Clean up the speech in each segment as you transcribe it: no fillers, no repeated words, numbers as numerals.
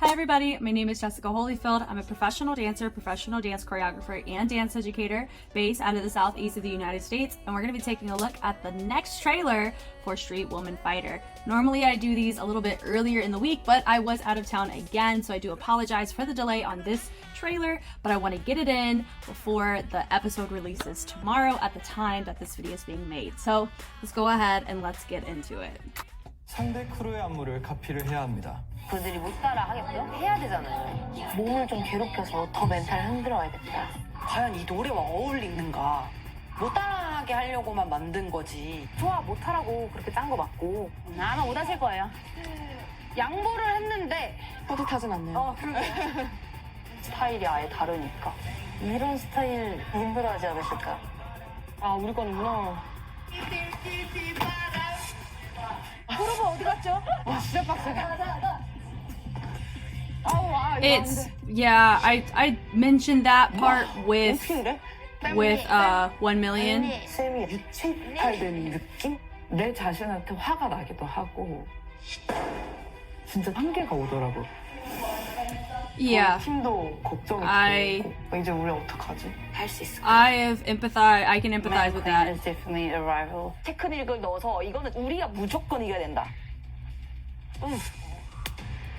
Hi everybody, my name is Jessica Holyfield. I'm a professional dancer, professional dance choreographer, and dance educator based out of the southeast of the United States, and we're going to be taking a look at the next trailer for Street Woman Fighter. Normally I do these a little bit earlier in the week, but I was out of town again, so I do apologize for the delay on this trailer, but I want to get it in before the episode releases tomorrow at the time that this video is being made. So let's go ahead and let's get into it. 상대 크루의 안무를 카피를 해야 합니다. 그들이 못 따라 하겠죠? 해야 되잖아요. 몸을 좀 괴롭혀서 더 멘탈 흔들어야겠다. 과연 이 노래와 어울리는가? 못 따라하게 하려고만 만든 거지. 좋아, 못하라고 그렇게 짠 거 맞고. 아마 못 하실 거예요. 양보를 했는데 뿌듯하진 않네요. 그러게. 스타일이 아예 다르니까. 이런 스타일 힘들어하지 않으실까? 아, 우리 거는구나. 프로브 어디 갔죠? 와, 진짜 빡세네. It's yeah, I mentioned that part with 1 million. 쌤이 유체이탈된 느낌? 내 자신한테 화가 나기도 하고 진짜 한계가 오더라고. Yeah. 팀도 걱정이 되고 이제 우리 어떡하지? 할 수 있을 I can empathize with that. is definitely a rival. 테크닉을 넣어서 이거는 우리가 무조건 이겨야 된다.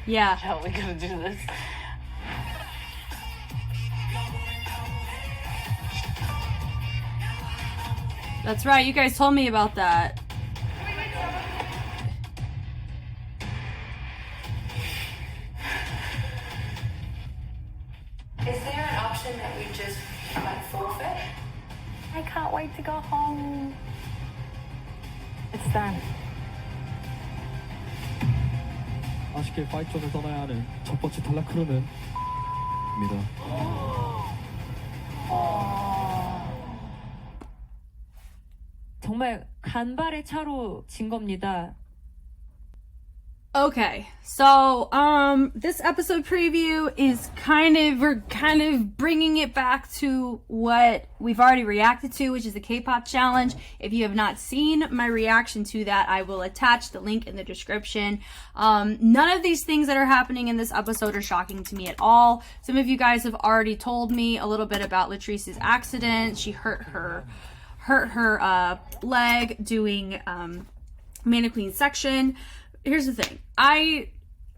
Yeah. How are we gonna do this? That's right, you guys told me about that. Is there an option that we just forfeit? I can't wait to go home. It's done. 아쉽게 파이트존을 떠나야 하는 첫 번째 탈락 크루는 입니다. 정말 간발의 차로 진 겁니다. Okay, so this episode preview is we're kind of bringing it back to what we've already reacted to, which is the K-pop challenge. If you have not seen my reaction to that, I will attach the link in the description. None of these things that are happening in this episode are shocking to me at all. Some of you guys have already told me a little bit about Latrice's accident. She hurt her leg doing mannequin section. Here's the thing. I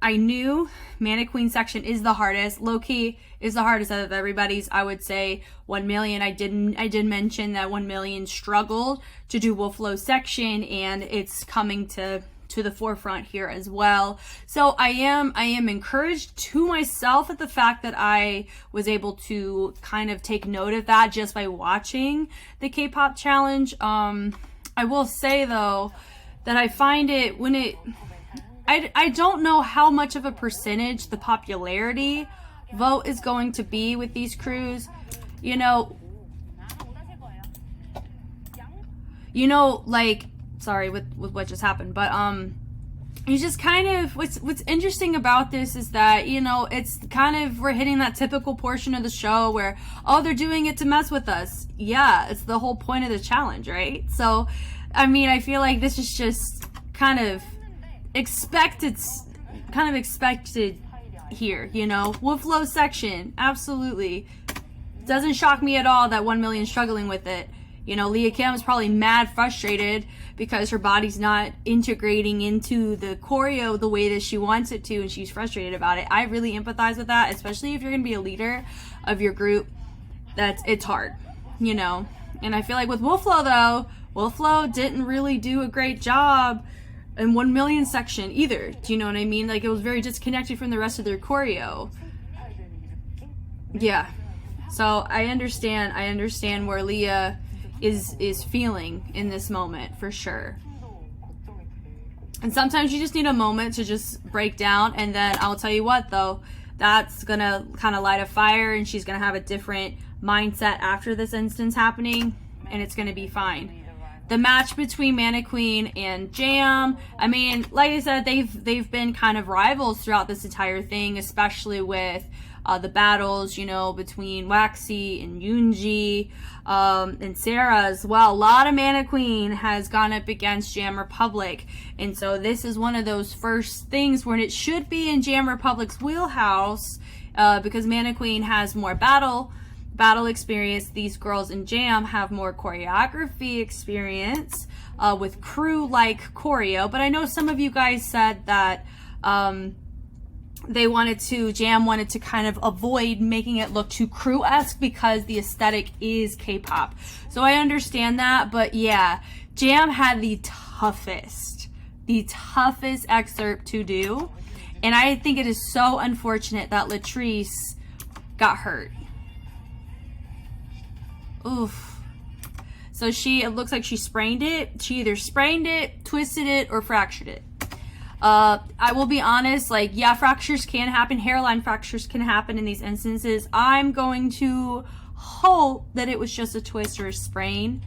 knew mannequin section is the hardest. Low-key is the hardest out of everybody's. I would say 1 million. I did mention that 1 million struggled to do wolf low section, and it's coming to the forefront here as well. So I am encouraged to myself at the fact that I was able to kind of take note of that just by watching the K-pop challenge. I will say though that I find it I don't know how much of a percentage the popularity vote is going to be with these crews. You know, like, sorry with what just happened, but it's just kind of what's interesting about this is that, you know, it's kind of, we're hitting that typical portion of the show where, oh, they're doing it to mess with us. Yeah, it's the whole point of the challenge, right? So, I mean, I feel like this is just kind of expected here, you know. Wolf low section, absolutely. Doesn't shock me at all that 1 million struggling with it. You know, Leah Kim is probably mad frustrated because her body's not integrating into the choreo the way that she wants it to, and she's frustrated about it. I really empathize with that, especially if you're gonna be a leader of your group. It's hard, you know. And I feel like with Wolflow though, Wolflow didn't really do a great job in 1 million section either. Do you know what I mean? Like, it was very disconnected from the rest of their choreo. Yeah. So I understand where Leah is feeling in this moment for sure. And sometimes you just need a moment to just break down, and then I'll tell you what though, that's gonna kind of light a fire, and she's gonna have a different mindset after this instance happening, and it's gonna be fine. the match between Mannequin and Jam, I mean, like I said, they've been kind of rivals throughout this entire thing, especially with the battles, you know, between Waxy and Yoonji, and Sarah as well. A lot of Mannequin has gone up against Jam Republic, and so this is one of those first things where it should be in Jam Republic's wheelhouse, because Mannequin has more battle experience. These girls in Jam have more choreography experience with crew like choreo. But I know some of you guys said that Jam wanted to kind of avoid making it look too crew-esque because the aesthetic is K-pop. So I understand that, but yeah, Jam had the toughest excerpt to do. And I think it is so unfortunate that Latrice got hurt. Oof. So it looks like she sprained it. She either sprained it, twisted it, or fractured it. I will be honest, like, yeah, fractures can happen. Hairline fractures can happen in these instances. I'm going to hope that it was just a twist or a sprain.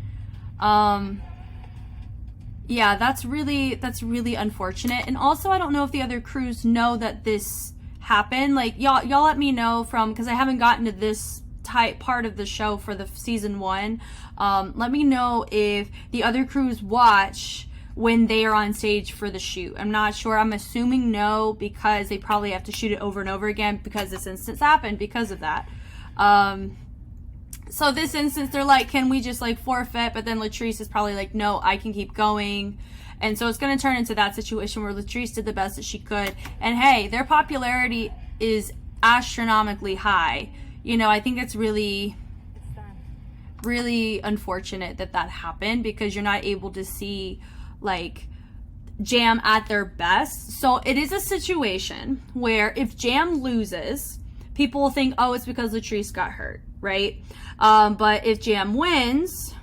Yeah, that's really unfortunate. And also, I don't know if the other crews know that this happened. Like, y'all let me know because I haven't gotten to this part of the show for the season 1. Let me know if the other crews watch when they are on stage for the shoot. I'm not sure. I'm assuming no, because they probably have to shoot it over and over again because this instance happened because of that. So this instance, they're like, can we just like forfeit? But then Latrice is probably like, no, I can keep going. And so it's going to turn into that situation where Latrice did the best that she could. And hey, their popularity is astronomically high. You know, I think it's really unfortunate that happened, because you're not able to see like Jam at their best. So it is a situation where if Jam loses, people will think, oh, it's because Latrice got hurt, right? But if Jam wins,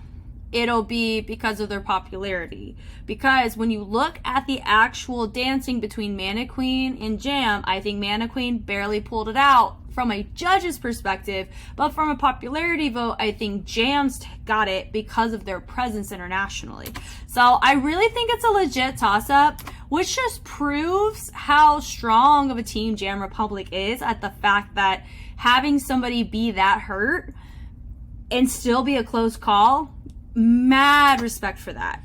it'll be because of their popularity. Because when you look at the actual dancing between Mannequin and Jam, I think Mannequin barely pulled it out from a judge's perspective, but from a popularity vote, I think Jam's got it because of their presence internationally. So I really think it's a legit toss-up, which just proves how strong of a team Jam Republic is, at the fact that having somebody be that hurt and still be a close call, mad respect for that.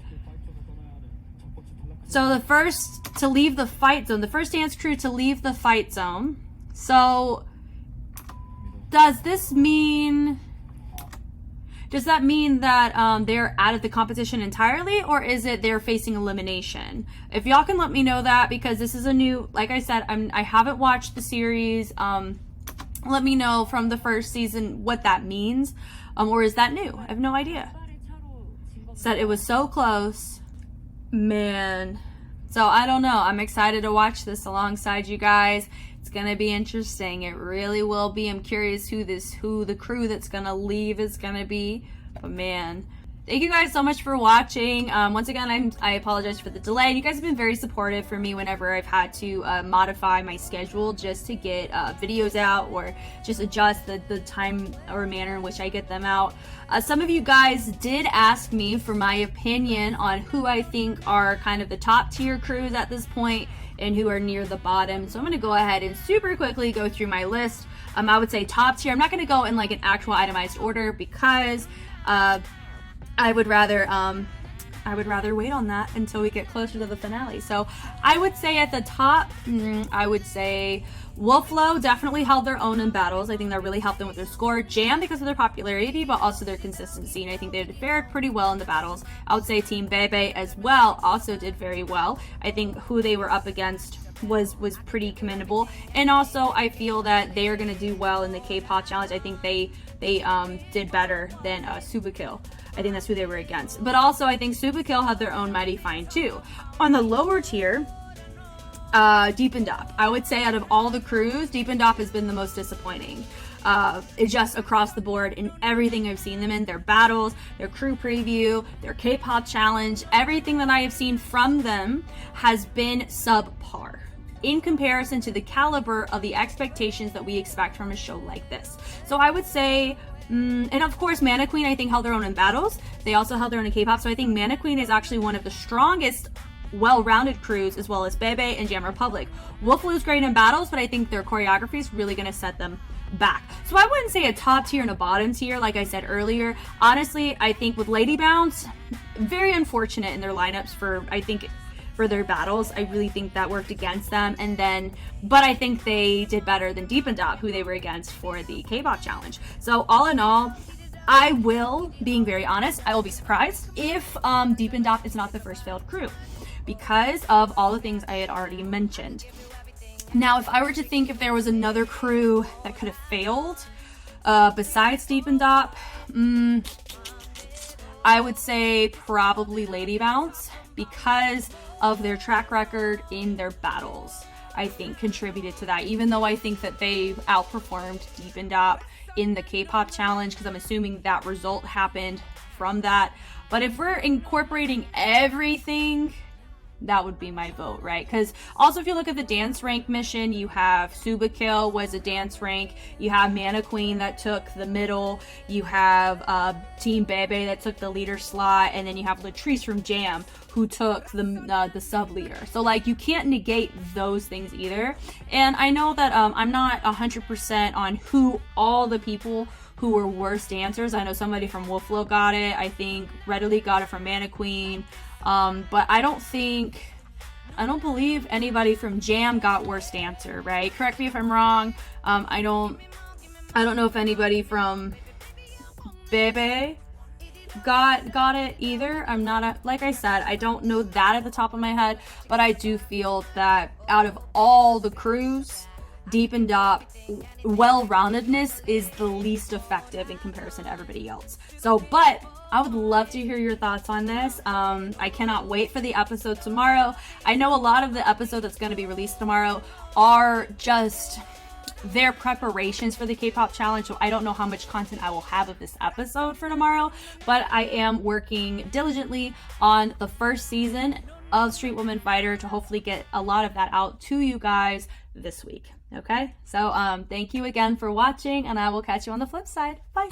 So the first to leave the fight zone, the first dance crew to leave the fight zone. So does that mean that they're out of the competition entirely, or is it they're facing elimination? If y'all can let me know that, because this is a new, like I said, I haven't watched the series. Let me know from the first season what that means, or is that new? I have no idea. Said it was so close, man. So I don't know. I'm excited to watch this alongside you guys. It's gonna be interesting. It really will be. I'm curious who the crew that's gonna leave is gonna be. But man, thank you guys so much for watching. Once again, I apologize for the delay. You guys have been very supportive for me whenever I've had to modify my schedule just to get videos out, or just adjust the time or manner in which I get them out. Some of you guys did ask me for my opinion on who I think are kind of the top tier crews at this point and who are near the bottom. So I'm going to go ahead and super quickly go through my list. I would say top tier. I'm not going to go in like an actual itemized order, because I would rather wait on that until we get closer to the finale. So I would say at the top, I would say Wolflow definitely held their own in battles. I think that really helped them with their score. Jam, because of their popularity, but also their consistency, and I think they fared pretty well in the battles. I would say Team Bebe as well also did very well. I think who they were up against was pretty commendable, and also I feel that they are going to do well in the K-pop challenge. I think they did better than Subakill. I think that's who they were against. But also I think Subakill had their own mighty fine too. On the lower tier, Deep and Dop. I would say out of all the crews, Deep and Dop has been the most disappointing. It's just across the board in everything I've seen them in. Their battles, their crew preview, their K-pop challenge, everything that I have seen from them has been subpar. in comparison to the caliber of the expectations that we expect from a show like this. So I would say, and of course, Mana Queen, I think, held their own in battles. They also held their own in K-pop. So I think Mana Queen is actually one of the strongest, well-rounded crews, as well as Bebe and Jam Republic. Wolflu is great in battles, but I think their choreography is really going to set them back. So I wouldn't say a top tier and a bottom tier, like I said earlier. Honestly, I think with Lady Bounce, very unfortunate in their lineups for their battles. I really think that worked against them. But I think they did better than Deep and Dop, who they were against for the K-pop challenge. So all in all, being very honest, I will be surprised if Deep and Dop is not the first failed crew, because of all the things I had already mentioned. Now, if I were to think if there was another crew that could have failed besides Deep and Dop, I would say probably Lady Bounce, because of their track record in their battles. I think contributed to that, even though I think that they outperformed Deep and Dop in the K-pop challenge, because I'm assuming that result happened from that. But if we're incorporating everything, that would be my vote, right? Because also, if you look at the dance rank mission, you have Subakil was a dance rank, you have Mana Queen that took the middle, you have Team Bebe that took the leader slot, and then you have Latrice from Jam who took the sub leader. So like, you can't negate those things either. And I know that I'm not 100% on who all the people who were worst dancers. I know somebody from Wolflo got it. I think Readily got it from Mana Queen. But I don't believe anybody from Jam got worst dancer, right? Correct me if I'm wrong. I don't know if anybody from Bebe got it either. I'm not like I said, I don't know that at the top of my head, but I do feel that out of all the crews, Deep and Dop well-roundedness is the least effective in comparison to everybody else. So, but I would love to hear your thoughts on this. I cannot wait for the episode tomorrow. I know a lot of the episode that's going to be released tomorrow are just their preparations for the K-pop challenge, so I don't know how much content I will have of this episode for tomorrow, but I am working diligently on the first season of Street Woman Fighter to hopefully get a lot of that out to you guys this week. Okay, so thank you again for watching, and I will catch you on the flip side. Bye.